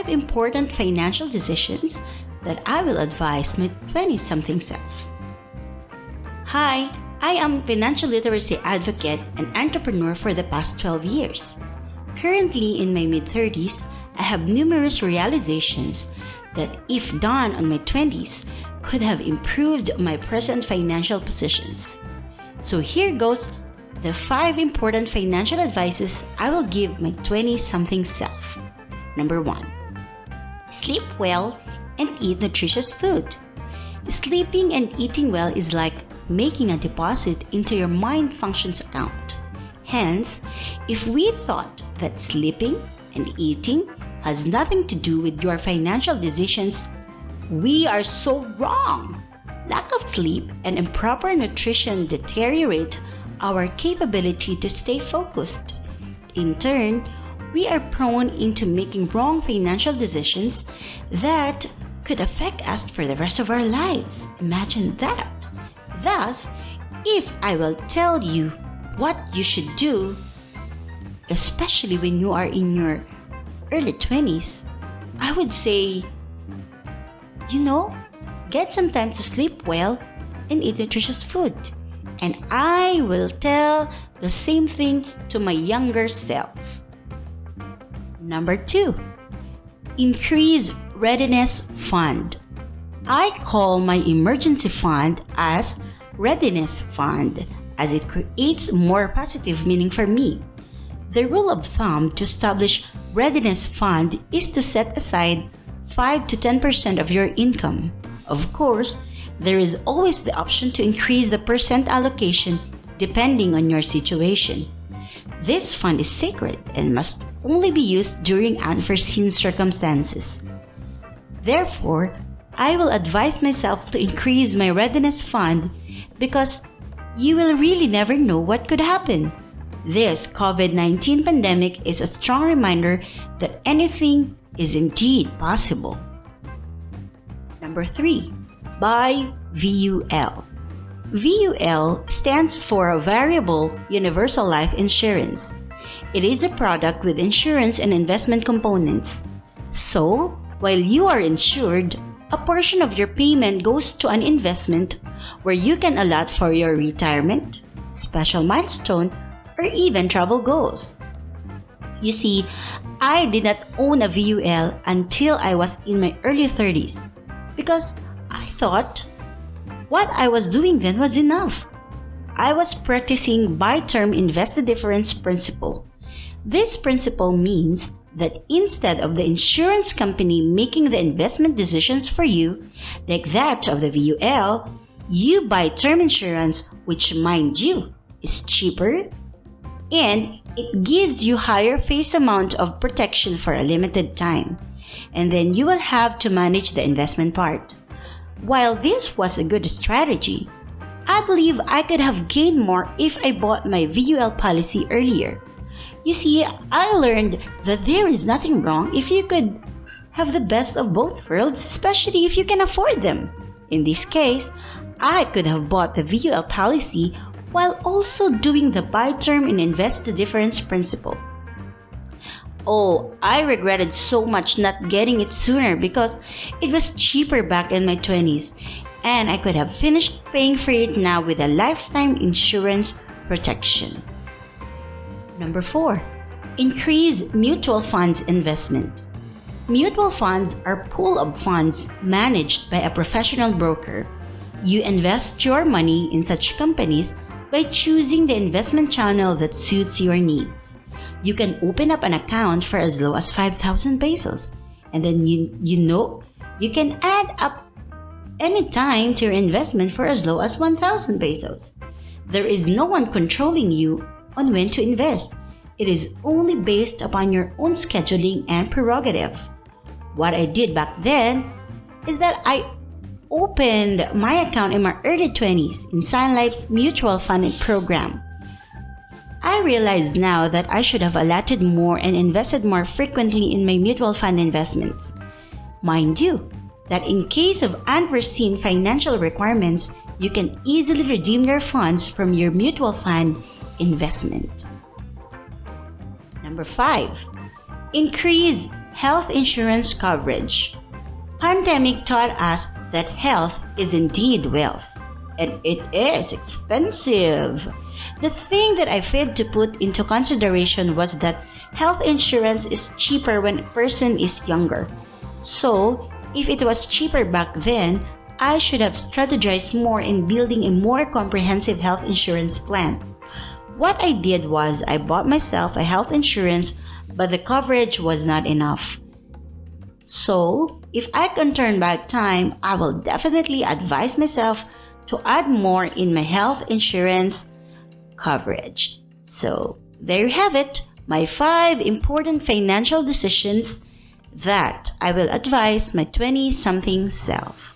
5 important financial decisions that I will advise my 20-something self. Hi, I am financial literacy advocate and entrepreneur for the past 12 years. Currently in my mid-30s, I have numerous realizations that, if done on my 20s, could have improved my present financial positions. So here goes the 5 important financial advices I will give my 20-something self. Number 1. Sleep well and eat nutritious food. Sleeping and eating well is like making a deposit into your mind functions account. Hence, if we thought that sleeping and eating has nothing to do with your financial decisions, we are so wrong. Lack of sleep and improper nutrition deteriorate our capability to stay focused. In turn, we are prone into making wrong financial decisions that could affect us for the rest of our lives. Imagine that. Thus, if I will tell you what you should do, especially when you are in your early 20s, I would say, get some time to sleep well and eat nutritious food. And I will tell the same thing to my younger self. Number 2, increase readiness fund. I call my emergency fund as readiness fund as it creates more positive meaning for me. The rule of thumb to establish readiness fund is to set aside 5 to 10% of your income. Of course, there is always the option to increase the percent allocation depending on your situation. This fund is sacred and must only be used during unforeseen circumstances. Therefore, I will advise myself to increase my readiness fund because you will really never know what could happen. This COVID-19 pandemic is a strong reminder that anything is indeed possible. Number 3, buy VUL. VUL stands for Variable Universal Life Insurance. It is a product with insurance and investment components. So, while you are insured, a portion of your payment goes to an investment where you can allot for your retirement, special milestone, or even travel goals. You see, I did not own a VUL until I was in my early 30s because I thought what I was doing then was enough. I was practicing buy-term invest the difference principle. This principle means that instead of the insurance company making the investment decisions for you, like that of the VUL, you buy term insurance, which, mind you, is cheaper and it gives you higher face amount of protection for a limited time. And then you will have to manage the investment part. While this was a good strategy, I believe I could have gained more if I bought my VUL policy earlier. You see, I learned that there is nothing wrong if you could have the best of both worlds, especially if you can afford them. In this case, I could have bought the VUL policy while also doing the buy term and invest the difference principle. Oh, I regretted so much not getting it sooner because it was cheaper back in my 20s and I could have finished paying for it now with a lifetime insurance protection. Number 4, increase mutual funds investment. Mutual funds are a pool of funds managed by a professional broker. You invest your money in such companies by choosing the investment channel that suits your needs. You can open up an account for as low as 5,000 pesos. And then you can add up any time to your investment for as low as 1,000 pesos. There is no one controlling you on when to invest. It is only based upon your own scheduling and prerogative. What I did back then is that I opened my account in my early 20s in Sun Life's mutual fund program. I realize now that I should have allotted more and invested more frequently in my mutual fund investments. Mind you, that in case of unforeseen financial requirements, you can easily redeem your funds from your mutual fund investment. Number 5, increase health insurance coverage. Pandemic taught us that health is indeed wealth, and it is expensive. The thing that I failed to put into consideration was that health insurance is cheaper when a person is younger. So, if it was cheaper back then, I should have strategized more in building a more comprehensive health insurance plan. What I did was I bought myself a health insurance, but the coverage was not enough. So, if I can turn back time, I will definitely advise myself to add more in my health insurance coverage. So, there you have it, my 5 important financial decisions that I will advise my 20-something self.